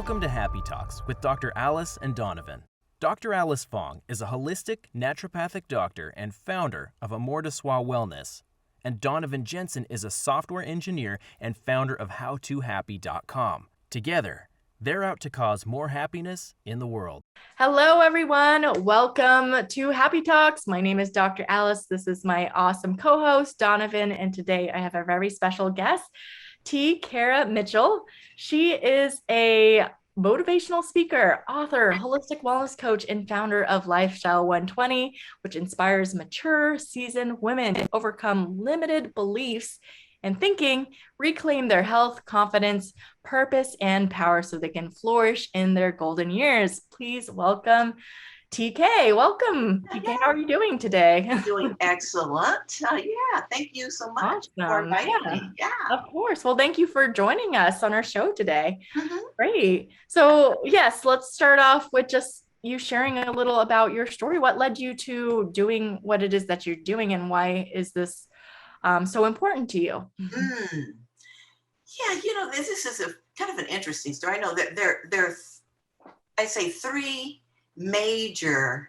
Welcome to Happy Talks with Dr. Alice and Donovan. Dr. Alice Fong is a holistic naturopathic doctor and founder of Amor de Soi Wellness. And Donovan Jensen is a software engineer and founder of howtohappy.com. Together, they're out to cause more happiness in the world. Hello, everyone. Welcome to Happy Talks. My name is Dr. Alice. This is my awesome co-host, Donovan. And today I have a very special guest, Kari Mitchell. She is a motivational speaker, author, holistic wellness coach, and founder of Lifestyle 120, which inspires mature, seasoned women to overcome limited beliefs and thinking, reclaim their health, confidence, purpose, and power so they can flourish in their golden years. Please welcome TK. Welcome. TK, how are you doing today? Doing excellent. Thank you so much for inviting me. Yeah, of course. Well, thank you for joining us on our show today. Great. So yes, let's start off with just you sharing a little about your story. What led you to doing what it is that you're doing, and why is this so important to you? Yeah, this is a kind of an interesting story. I know that there I say three major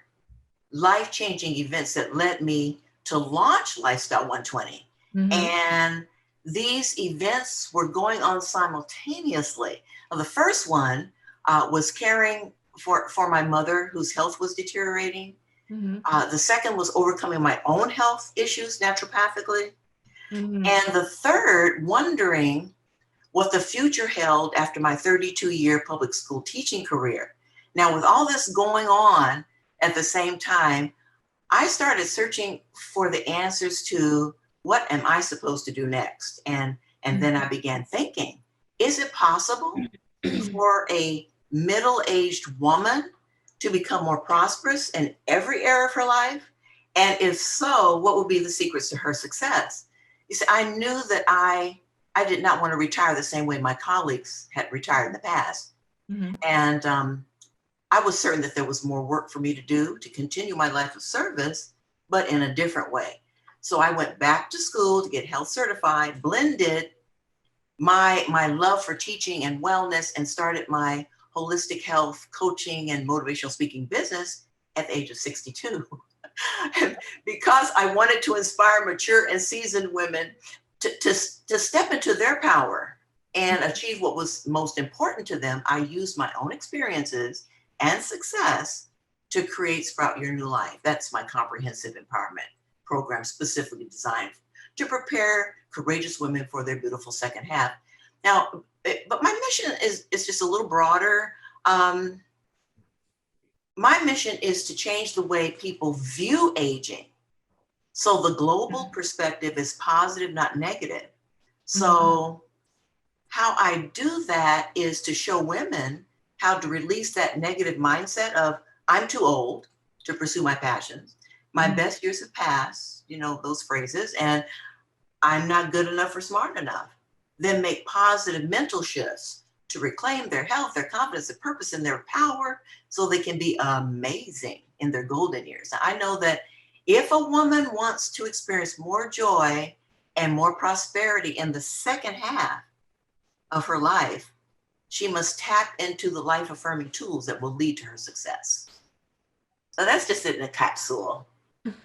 life-changing events that led me to launch Lifestyle 120. And these events were going on simultaneously. Well, the first one was caring for my mother, whose health was deteriorating. The second was overcoming my own health issues naturopathically. And the third, wondering what the future held after my 32-year public school teaching career. Now, with all this going on at the same time, I started searching for the answers to what am I supposed to do next? And then I began thinking, is it possible for a middle-aged woman to become more prosperous in every area of her life? And if so, what would be the secrets to her success? You see, I knew that I did not want to retire the same way my colleagues had retired in the past. And I was certain that there was more work for me to do to continue my life of service, but in a different way. So I went back to school to get health certified, blended my love for teaching and wellness, and started my holistic health coaching and motivational speaking business at the age of 62. Because I wanted to inspire mature and seasoned women to step into their power and achieve what was most important to them, I used my own experiences and success to create Sprout Your New Life. That's my comprehensive empowerment program, specifically designed to prepare courageous women for their beautiful second half. Now, but my mission is just a little broader. My mission is to change the way people view aging. So the global perspective is positive, not negative. So how I do that is to show women how to release that negative mindset of I'm too old to pursue my passions. My best years have passed, those phrases, and I'm not good enough or smart enough. Then make positive mental shifts to reclaim their health, their confidence, their purpose, and their power so they can be amazing in their golden years. Now, I know that if a woman wants to experience more joy and more prosperity in the second half of her life, she must tap into the life-affirming tools that will lead to her success. So that's just it in a capsule.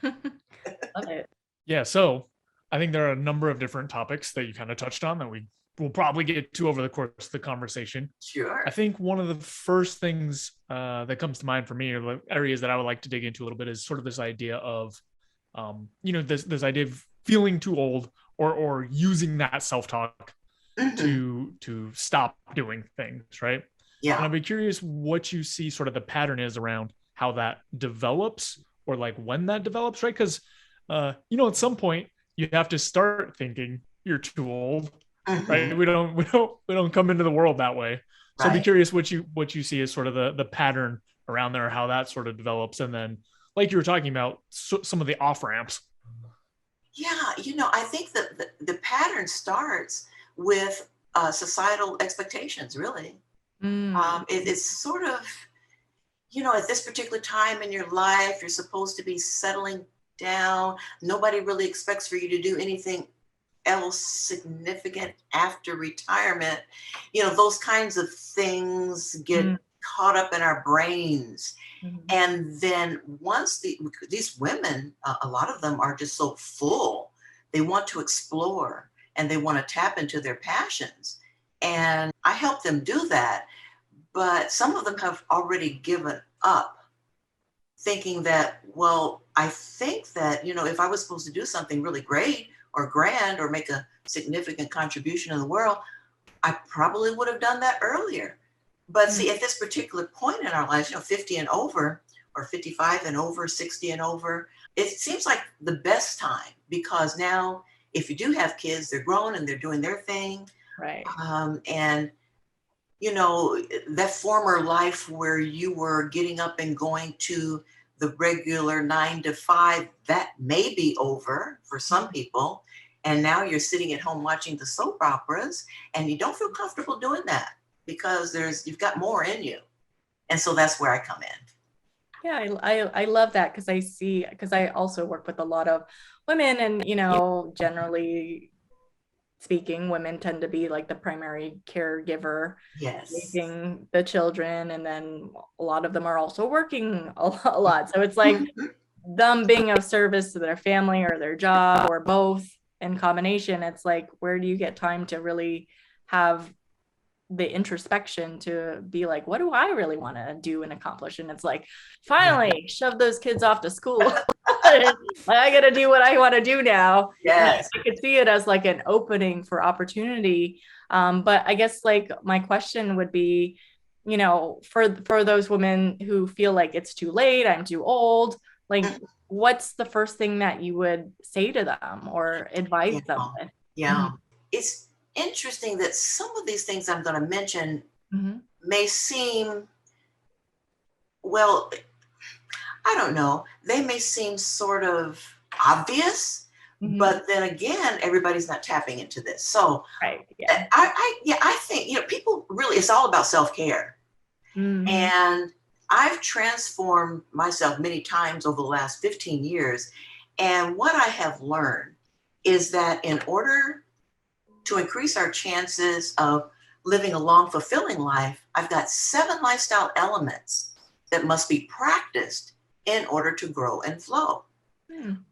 Love it. Yeah, so I think there are a number of different topics that you kind of touched on that we will probably get to over the course of the conversation. Sure. I think one of the first things that comes to mind for me, or the areas that I would like to dig into a little bit, is sort of this idea of, this idea of feeling too old or using that self-talk to stop doing things, right? Yeah. And I'd be curious what you see sort of the pattern is around how that develops, or like when that develops, right? Because, at some point you have to start thinking you're too old, right? We don't come into the world that way. So I'd be curious what you see as sort of the pattern around there, how that sort of develops. And then, like you were talking about, some of the off ramps. Yeah, I think that the pattern starts with societal expectations, really. It's sort of, at this particular time in your life, you're supposed to be settling down. Nobody really expects for you to do anything else significant after retirement, those kinds of things get caught up in our brains. And then once these women, a lot of them are just so full, they want to explore and they want to tap into their passions. And I help them do that. But some of them have already given up, thinking that, well, I think that, if I was supposed to do something really great or grand or make a significant contribution in the world, I probably would have done that earlier. But see, at this particular point in our lives, 50 and over, or 55 and over, 60 and over, it seems like the best time, because now if you do have kids, they're grown and they're doing their thing. Right. And that former life where you were getting up and going to the regular 9 to 5, that may be over for some people. And now you're sitting at home watching the soap operas and you don't feel comfortable doing that because you've got more in you. And so that's where I come in. Yeah, I love that because I also work with a lot of women and, generally speaking, women tend to be like the primary caregiver, Yes, raising the children, and then a lot of them are also working a lot. So it's like them being of service to their family or their job or both in combination. It's like, where do you get time to really have the introspection to be like, what do I really want to do and accomplish? And it's like, finally shove those kids off to school. Like, I got to do what I want to do now. yes. I could see it as like an opening for opportunity. But I guess like my question would be, for those women who feel like it's too late, I'm too old, like what's the first thing that you would say to them or advise them with? Yeah. It's interesting that some of these things I'm going to mention may seem, well, I don't know, they may seem sort of obvious, but then again, everybody's not tapping into this. So right, yeah. I think, people really, it's all about self-care. And I've transformed myself many times over the last 15 years. And what I have learned is that in order to increase our chances of living a long, fulfilling life, I've got 7 lifestyle elements that must be practiced in order to grow and flow.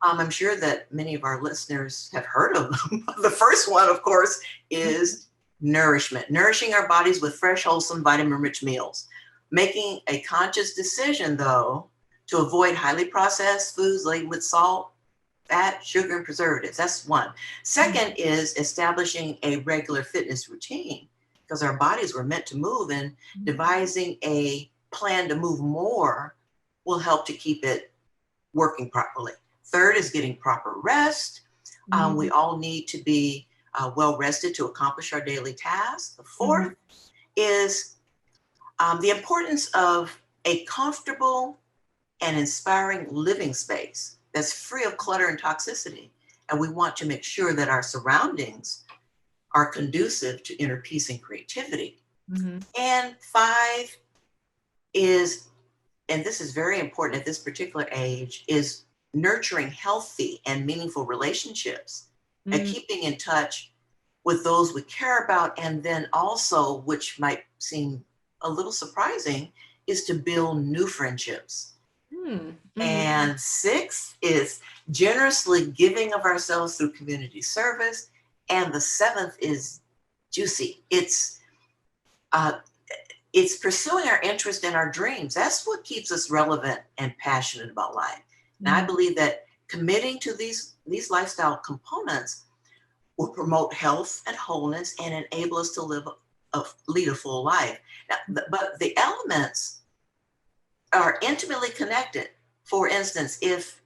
I'm sure that many of our listeners have heard of them. The first one, of course, is nourishment, nourishing our bodies with fresh, wholesome, vitamin-rich meals. Making a conscious decision, though, to avoid highly processed foods laden with salt, fat, sugar, and preservatives. That's one. Second is establishing a regular fitness routine, because our bodies were meant to move, and devising a plan to move more will help to keep it working properly. Third is getting proper rest. We all need to be well rested to accomplish our daily tasks. The fourth is the importance of a comfortable and inspiring living space that's free of clutter and toxicity. And we want to make sure that our surroundings are conducive to inner peace and creativity. And 5 is, and this is very important at this particular age, is nurturing healthy and meaningful relationships and keeping in touch with those we care about. And then also, which might seem a little surprising, is to build new friendships. And 6 is generously giving of ourselves through community service. And the 7th is juicy. It's pursuing our interest in our dreams. That's what keeps us relevant and passionate about life. And I believe that committing to these lifestyle components will promote health and wholeness and enable us to lead a full life. Now, but the elements are intimately connected. For instance, if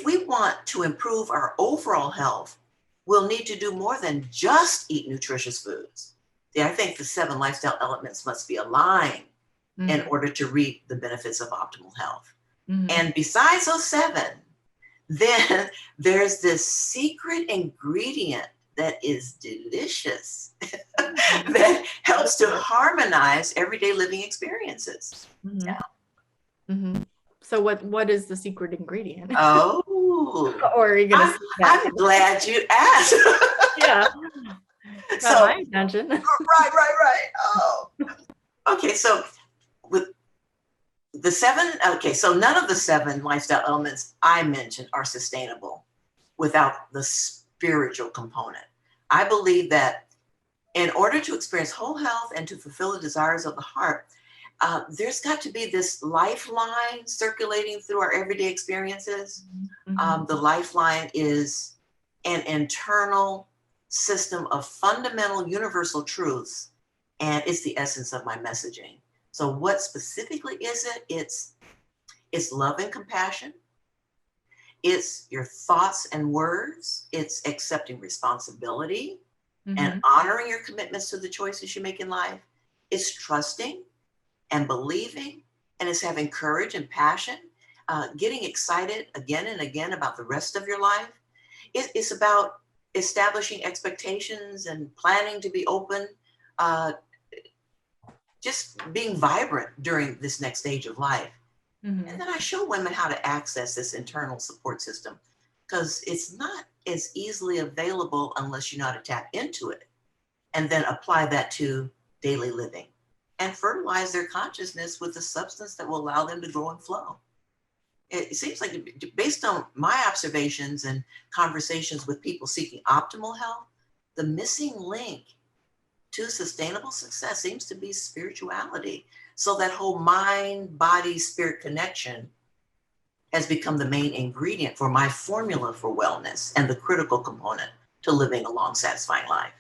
we want to improve our overall health, we'll need to do more than just eat nutritious foods. I think the 7 lifestyle elements must be aligned in order to reap the benefits of optimal health. And besides those 7, then there's this secret ingredient that is delicious that helps to harmonize everyday living experiences. So what is the secret ingredient? Oh, Ooh, Or are you going to I'm, say that? I'm glad you asked. Yeah. Got So, my attention. right. Oh, okay. So with the seven, okay, so none of the seven lifestyle elements I mentioned are sustainable without the spiritual component. I believe that in order to experience whole health and to fulfill the desires of the heart, there's got to be this lifeline circulating through our everyday experiences. The lifeline is an internal system of fundamental universal truths, and it's the essence of my messaging. So what specifically is it? It's love and compassion. It's your thoughts and words. It's accepting responsibility and honoring your commitments to the choices you make in life. It's trusting and believing, and it's having courage and passion, getting excited again and again about the rest of your life. It's about establishing expectations and planning to be open, just being vibrant during this next stage of life. And then I show women how to access this internal support system, because it's not as easily available unless you know how to tap into it and then apply that to daily living and fertilize their consciousness with a substance that will allow them to grow and flow. It seems like, based on my observations and conversations with people seeking optimal health, the missing link to sustainable success seems to be spirituality. So that whole mind, body, spirit connection has become the main ingredient for my formula for wellness and the critical component to living a long, satisfying life.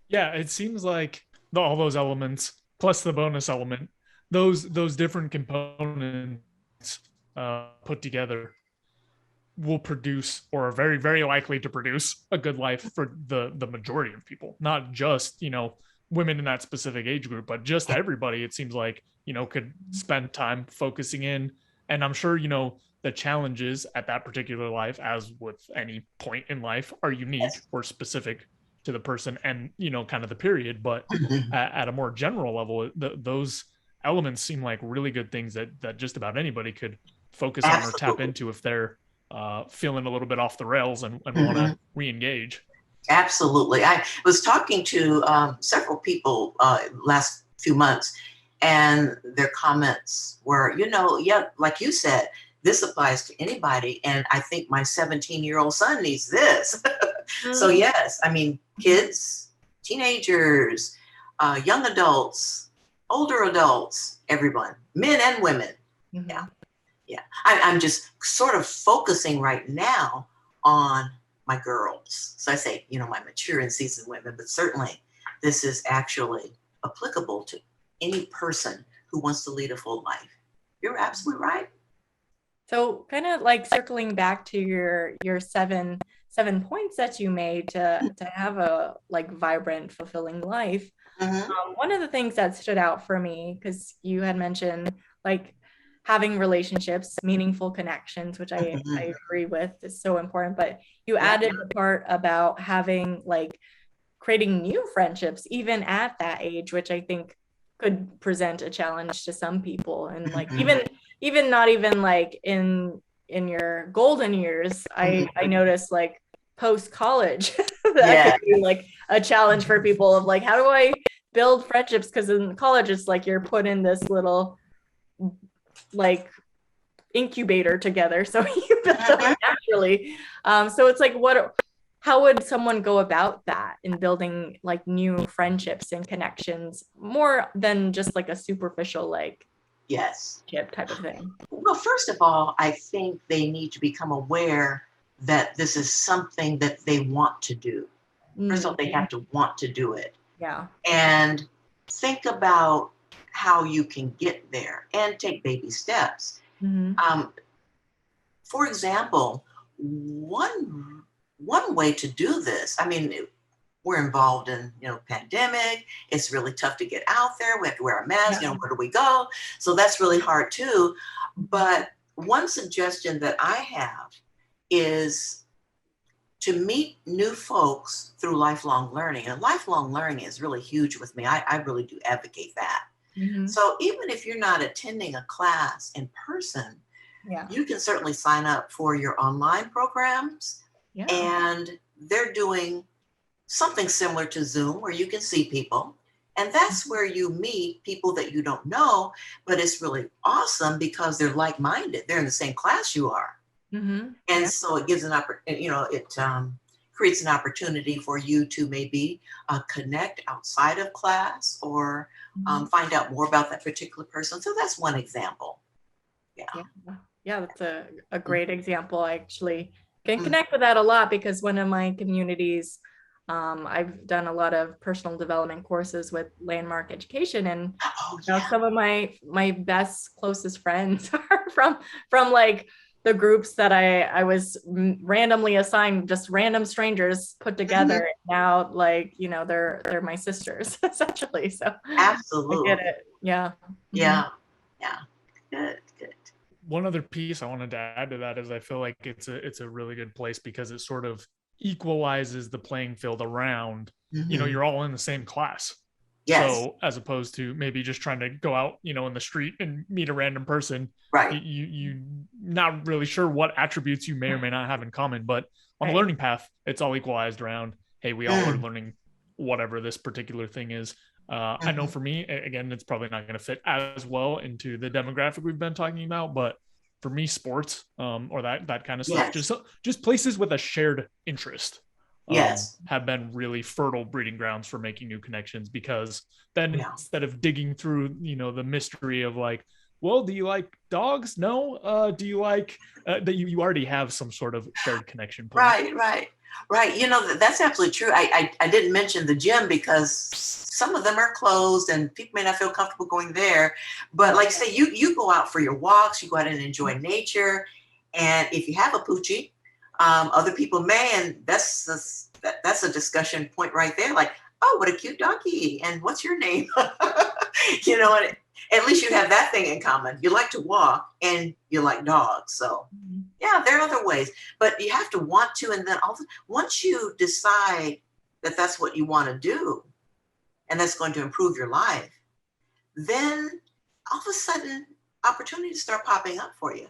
Yeah, it seems like all those elements plus the bonus element, those different components put together will produce, or are very, very likely to produce, a good life for the majority of people, not just, women in that specific age group, but just everybody. It seems like, could spend time focusing in. And I'm sure, the challenges at that particular life, as with any point in life, are unique or specific to the person and, kind of the period. But at a more general level, those elements seem like really good things that just about anybody could focus on or tap into if they're feeling a little bit off the rails and want to re-engage. Absolutely. I was talking to several people last few months, and their comments were, yeah, like you said, this applies to anybody. And I think my 17-year-old son needs this. So yes, I mean, kids, teenagers, young adults, older adults, everyone, men and women. Yeah. I'm just sort of focusing right now on my girls. So I say, my mature and seasoned women, but certainly this is actually applicable to any person who wants to lead a full life. You're absolutely right. So kind of like circling back to your seven points that you made to have a vibrant, fulfilling life. One of the things that stood out for me, because you had mentioned having relationships, meaningful connections, which I agree with is so important, but you added the part about having creating new friendships even at that age, which I think could present a challenge to some people. And even not even in your golden years, I noticed post-college that could be a challenge for people of how do I build friendships? Because in college it's you're put in this little incubator together, so you build up naturally. So it's how would someone go about that in building new friendships and connections more than just a superficial ship type of thing? Well, first of all, I think they need to become aware that this is something that they want to do. First of all, they have to want to do it. Yeah. And think about how you can get there and take baby steps. For example, one way to do this, I mean, we're involved in, pandemic. It's really tough to get out there. We have to wear a mask, where do we go? So that's really hard too. But one suggestion that I have is to meet new folks through lifelong learning. And lifelong learning is really huge with me. I really do advocate that. So even if you're not attending a class in person, Yeah. you can certainly sign up for your online programs, Yeah. and they're doing something similar to Zoom where you can see people. And that's where you meet people that you don't know, but it's really awesome because they're like-minded. They're in the same class you are. Mm-hmm. And so it gives it creates an opportunity for you to maybe connect outside of class, or find out more about that particular person. So that's one example. Yeah. Yeah, that's a great example. I actually can Mhm. connect with that a lot because one of my communities, I've done a lot of personal development courses with Landmark Education, and Oh, you know, yeah. some of my best closest friends are from like the groups that I was randomly assigned, just random strangers put together. Now, like, you know, they're my sisters essentially. So I Absolutely. get it. Yeah. Yeah. Yeah. Good. Good. One other piece I wanted to add to that is I feel like it's a really good place because it sort of equalizes the playing field around, Mhm. you're all in the same class. Yes. So as opposed to maybe just trying to go out, in the street and meet a random person, Right. you not really sure what attributes you may or may not have in common, but on the Right. learning path, it's all equalized around, hey, we all are learning whatever this particular thing is. I know for me, again, it's probably not going to fit as well into the demographic we've been talking about, but for me, sports, or that kind of stuff, Yes. just places with a shared interest, Yes. have been really fertile breeding grounds for making new connections, because then Yeah. instead of digging through, the mystery of like, well, do you like dogs? No. Do you like that you already have some sort of shared connection point? Right. You know, that's absolutely true. I didn't mention the gym because some of them are closed and people may not feel comfortable going there. But like say, you go out for your walks, you go out and enjoy nature. And if you have a poochie, other people may, and that's a discussion point right there. Like, oh, what a cute doggy. And what's your name? And at least you have that thing in common. You like to walk and you like dogs. So yeah, there are other ways, but you have to want to. And then once you decide that that's what you want to do and that's going to improve your life, then all of a sudden opportunities start popping up for you.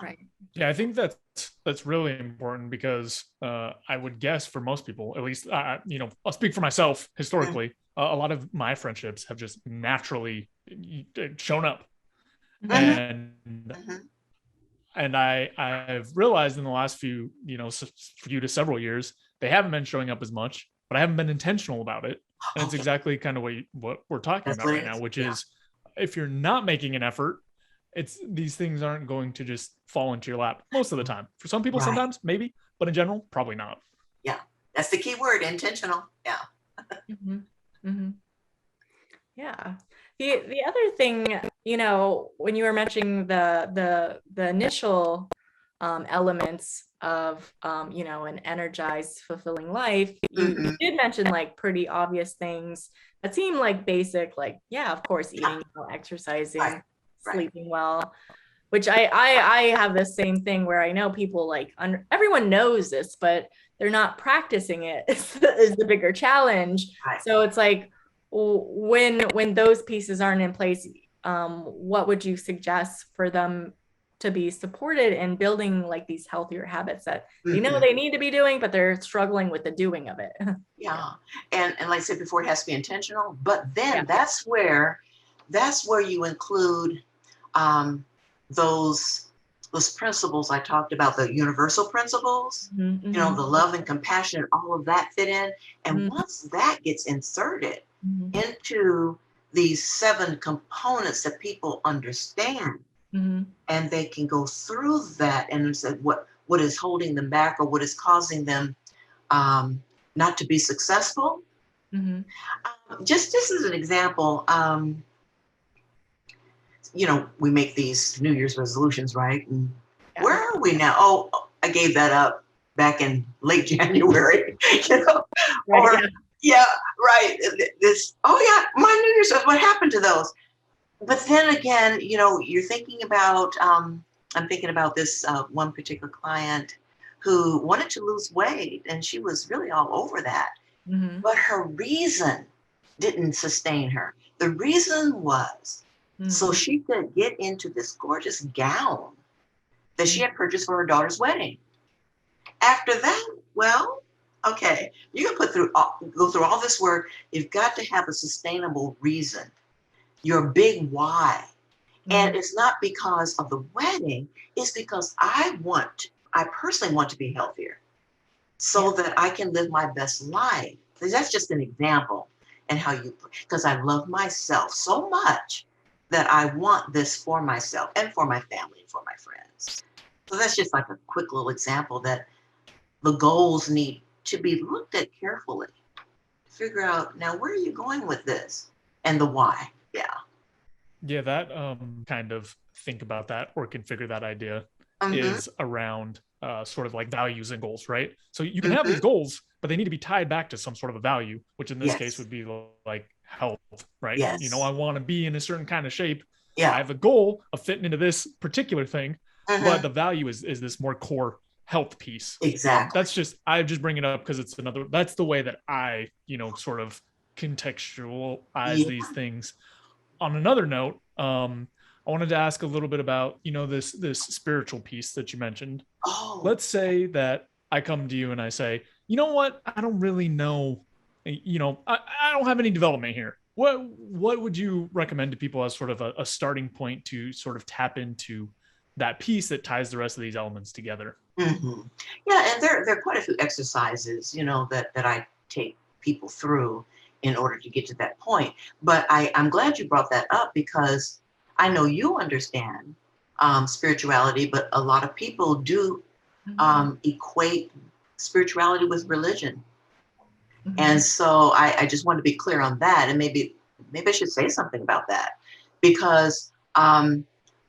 Right. Yeah, I think that's really important because I would guess for most people, at least, I'll speak for myself. Historically, a lot of my friendships have just naturally shown up, and I've realized in the last few to several years, they haven't been showing up as much, but I haven't been intentional about it, and it's exactly kind of what we're talking about right now, which is if you're not making an effort, these things aren't going to just fall into your lap most of the time. For some people, sometimes, maybe, but in general, probably not. Yeah, that's the key word, intentional. Yeah. Yeah. The other thing, when you were mentioning the initial elements of an energized, fulfilling life, you did mention like pretty obvious things that seem like basic, like, yeah, of course, eating well, exercising, sleeping well, which I have the same thing where I know people like everyone knows this, but they're not practicing it is the bigger challenge. So it's like, when those pieces aren't in place, what would you suggest for them to be supported in building like these healthier habits that they know they need to be doing, but they're struggling with the doing of it? Yeah. And like I said before, it has to be intentional, but then that's where you include those principles I talked about, the universal principles, the love and compassion, all of that fit in. And once that gets inserted into these 7 components that people understand, and they can go through that and say what is holding them back or what is causing them not to be successful. Just as an example, we make these New Year's resolutions, right? And where are we now? Oh, I gave that up back in late January, or my New Year's, what happened to those? But then again, you're thinking about, I'm thinking about this one particular client who wanted to lose weight, and she was really all over that. But her reason didn't sustain her. The reason was So she could get into this gorgeous gown that she had purchased for her daughter's wedding. After that, well, okay, you can go through all this work. You've got to have a sustainable reason, your big why. And it's not because of the wedding, it's because I personally want to be healthier so that I can live my best life. That's just an example and because I love myself so much that I want this for myself and for my family and for my friends. So that's just like a quick little example that the goals need to be looked at carefully. Figure out, now, where are you going with this? And the why. Yeah. Yeah, that kind of think about that or configure that idea is around sort of like values and goals, right? So you can have these goals, but they need to be tied back to some sort of a value, which in this case would be like health, right? Yes. You know, I want to be in a certain kind of shape. Yeah. I have a goal of fitting into this particular thing, but the value is this more core health piece. Exactly. I just bring it up because that's the way that I, sort of contextualize these things. On another note, I wanted to ask a little bit about, this spiritual piece that you mentioned. Oh. Let's say that I come to you and I say, you know what? I don't really know, I don't have any development here. What would you recommend to people as sort of a starting point to sort of tap into that piece that ties the rest of these elements together? Yeah, and there are quite a few exercises, that I take people through in order to get to that point. But I'm glad you brought that up because I know you understand spirituality, but a lot of people do equate spirituality with religion. And so I just want to be clear on that. And maybe I should say something about that because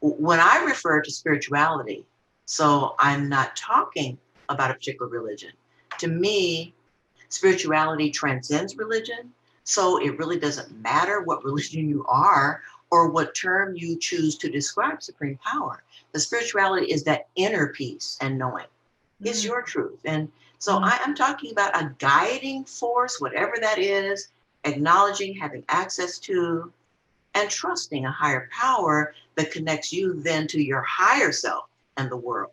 when I refer to spirituality, so I'm not talking about a particular religion. To me, spirituality transcends religion. So it really doesn't matter what religion you are or what term you choose to describe supreme power. The spirituality is that inner peace and knowing. It's your truth. And so I'm talking about a guiding force, whatever that is, acknowledging, having access to, and trusting a higher power that connects you then to your higher self and the world.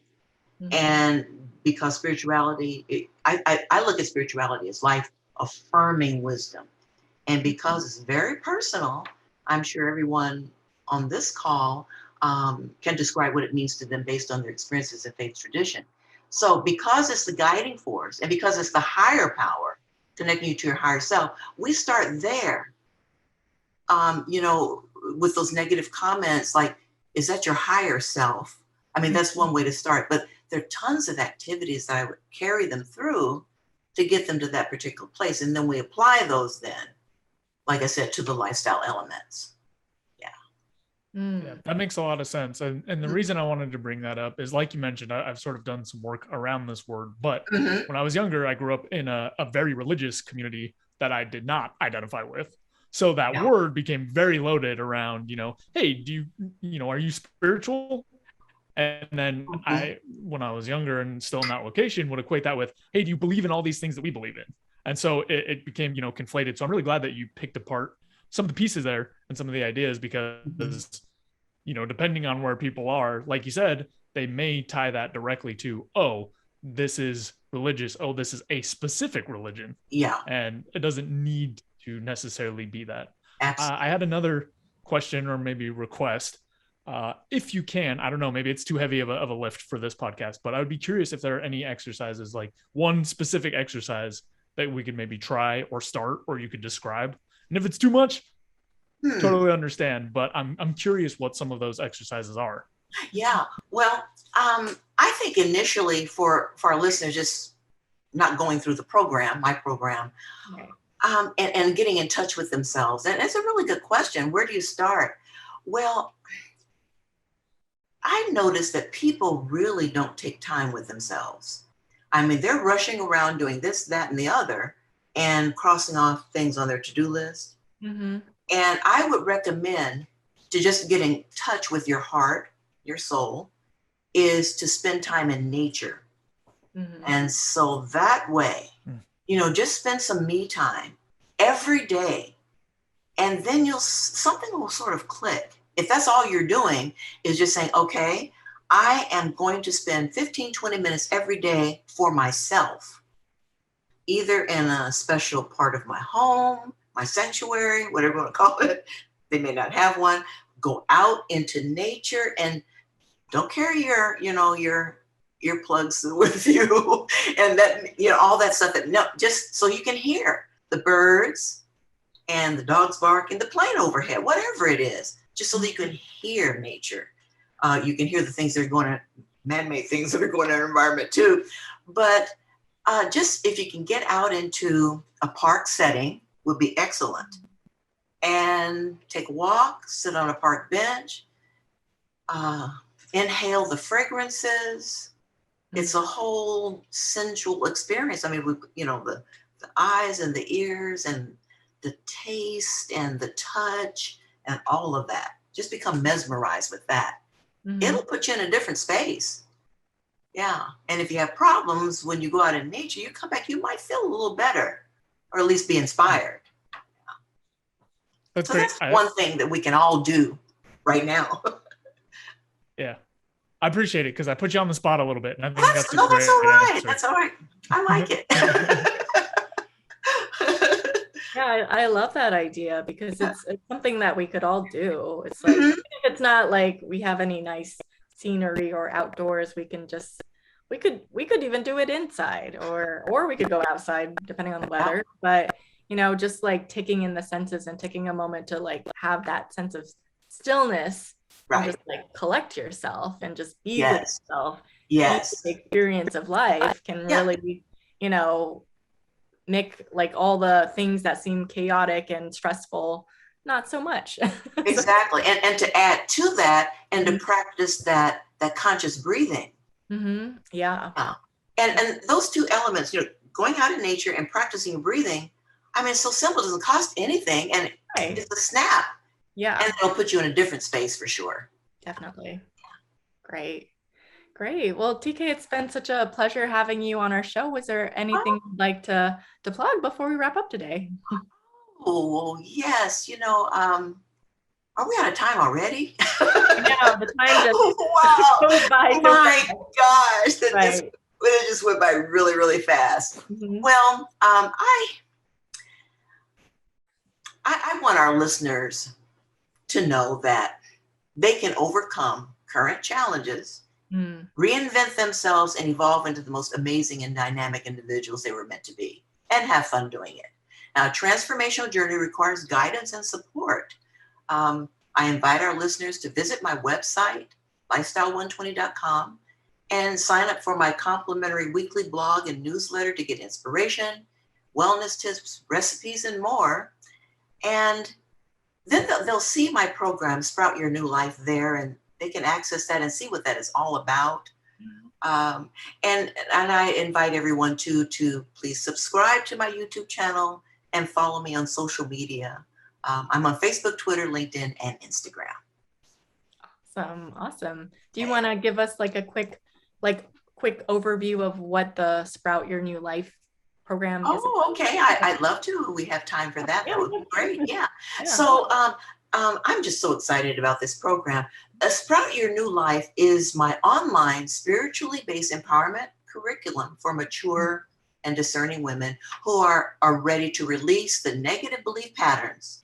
And because spirituality, I look at spirituality as life affirming wisdom. And because it's very personal, I'm sure everyone on this call can describe what it means to them based on their experiences and faith tradition. So because it's the guiding force and because it's the higher power connecting you to your higher self, we start there, with those negative comments like, is that your higher self? I mean, that's one way to start, but there are tons of activities that I would carry them through to get them to that particular place. And then we apply those then, like I said, to the lifestyle elements. Yeah, that makes a lot of sense. And the reason I wanted to bring that up is, like you mentioned, I've sort of done some work around this word. But when I was younger, I grew up in a very religious community that I did not identify with. So that word became very loaded around, hey, are you spiritual? And then when I was younger and still in that location, would equate that with, hey, do you believe in all these things that we believe in? And so it became, conflated. So I'm really glad that you picked apart some of the pieces there and some of the ideas because, depending on where people are, like you said, they may tie that directly to, oh, this is religious. Oh, this is a specific religion. Yeah. And it doesn't need to necessarily be that. Absolutely. I had another question or maybe request. If you can, I don't know, maybe it's too heavy of a lift for this podcast, but I would be curious if there are any exercises, like one specific exercise that we could maybe try or start, or you could describe. And if it's too much, totally understand. But I'm curious what some of those exercises are. Yeah. Well, I think initially for our listeners, just not going through my program, and getting in touch with themselves. And it's a really good question. Where do you start? Well, I noticed that people really don't take time with themselves. I mean, they're rushing around doing this, that, and the other, and crossing off things on their to-do list. And I would recommend to just get in touch with your heart, your soul, is to spend time in nature. And so that way, just spend some me time every day. And then something will sort of click. If that's all you're doing is just saying, okay, I am going to spend 15, 20 minutes every day for myself, either in a special part of my home, my sanctuary, whatever you want to call it. They may not have one. Go out into nature and don't carry your earplugs with you and that, all that stuff just so you can hear the birds and the dogs bark and the plane overhead, whatever it is, just so that you can hear nature. You can hear the things that are going on, man-made things that are going on in our environment too. But just if you can get out into a park setting would be excellent. And take a walk, sit on a park bench, inhale the fragrances. It's a whole sensual experience. I mean, the eyes and the ears and the taste and the touch and all of that. Just become mesmerized with that. Mm-hmm. It'll put you in a different space. Yeah. And if you have problems when you go out in nature, you come back, you might feel a little better, or at least be inspired. That's so great. That's one thing that we can all do right now. Yeah. I appreciate it because I put you on the spot a little bit. And I think that's all right. Answer. That's all right. I like it. Yeah, I love that idea because it's something that we could all do. It's like, if it's not like we have any nice scenery or outdoors, we could even do it inside or we could go outside depending on the weather. But, just like taking in the senses and taking a moment to like have that sense of stillness. Right. And just like collect yourself and just be with yourself. Yes. The experience of life can really, make like all the things that seem chaotic and stressful not so much. Exactly. And to add to that and to practice that conscious breathing. Mm-hmm. Yeah. And those two elements, going out in nature and practicing breathing, I mean, it's so simple. It doesn't cost anything. And it's a snap. Yeah. And it'll put you in a different space for sure. Definitely. Great. Well, TK, it's been such a pleasure having you on our show. Was there anything you'd like to plug before we wrap up today? Oh, yes. Are we out of time already? Yeah, the time just goes by. Oh my gosh. It just went by really, really fast. Mm-hmm. Well, I want our listeners to know that they can overcome current challenges, reinvent themselves, and evolve into the most amazing and dynamic individuals they were meant to be, and have fun doing it. Now, a transformational journey requires guidance and support. I invite our listeners to visit my website, lifestyle120.com, and sign up for my complimentary weekly blog and newsletter to get inspiration, wellness tips, recipes, and more. And then they'll see my program, Sprout Your New Life, there, and they can access that and see what that is all about. And I invite everyone to please subscribe to my YouTube channel and follow me on social media. I'm on Facebook, Twitter, LinkedIn, and Instagram. Awesome. Do you want to give us like a quick overview of what the Sprout Your New Life program is? Oh, okay. I'd love to. We have time for that. That would be great. Yeah. So I'm just so excited about this program. Sprout Your New Life is my online spiritually based empowerment curriculum for mature and discerning women who are ready to release the negative belief patterns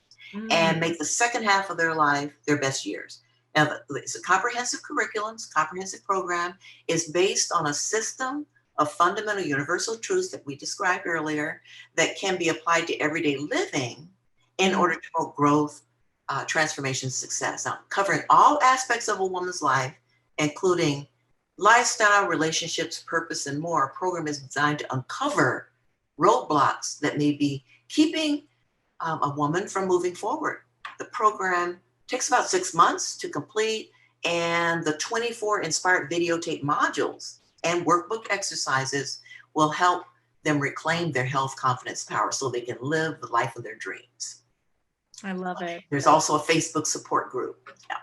and make the second half of their life their best years. Now, it's a comprehensive program, is based on a system of fundamental universal truths that we described earlier that can be applied to everyday living in order to promote growth, transformation, success. Now, covering all aspects of a woman's life, including lifestyle, relationships, purpose, and more. Our program is designed to uncover roadblocks that may be keeping a woman from moving forward. The program takes about 6 months to complete, and the 24 inspired videotape modules and workbook exercises will help them reclaim their health, confidence, power so they can live the life of their dreams. I love it. There's also a Facebook support group. Yeah.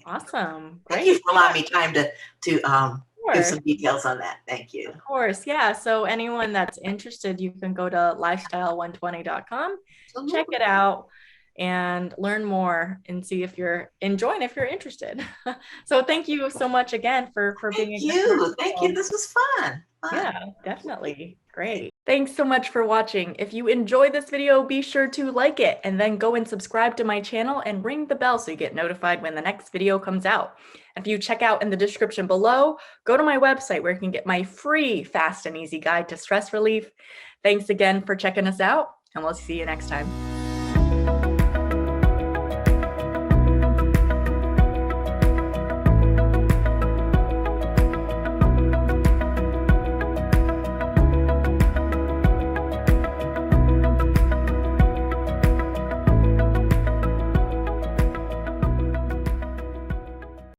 Awesome. Great. Thank you for allowing me time to give some details on that. Thank you. Of course. Yeah. So anyone that's interested, you can go to lifestyle120.com, check it out. and learn more and see if you're enjoying, if you're interested. So thank you so much again for being Thank you. Thank you. This was fun. Yeah, definitely. Great. Thanks so much for watching. If you enjoyed this video, be sure to like it and then go and subscribe to my channel and ring the bell so you get notified when the next video comes out. If you check out in the description below, go to my website where you can get my free fast and easy guide to stress relief. Thanks again for checking us out, and we'll see you next time.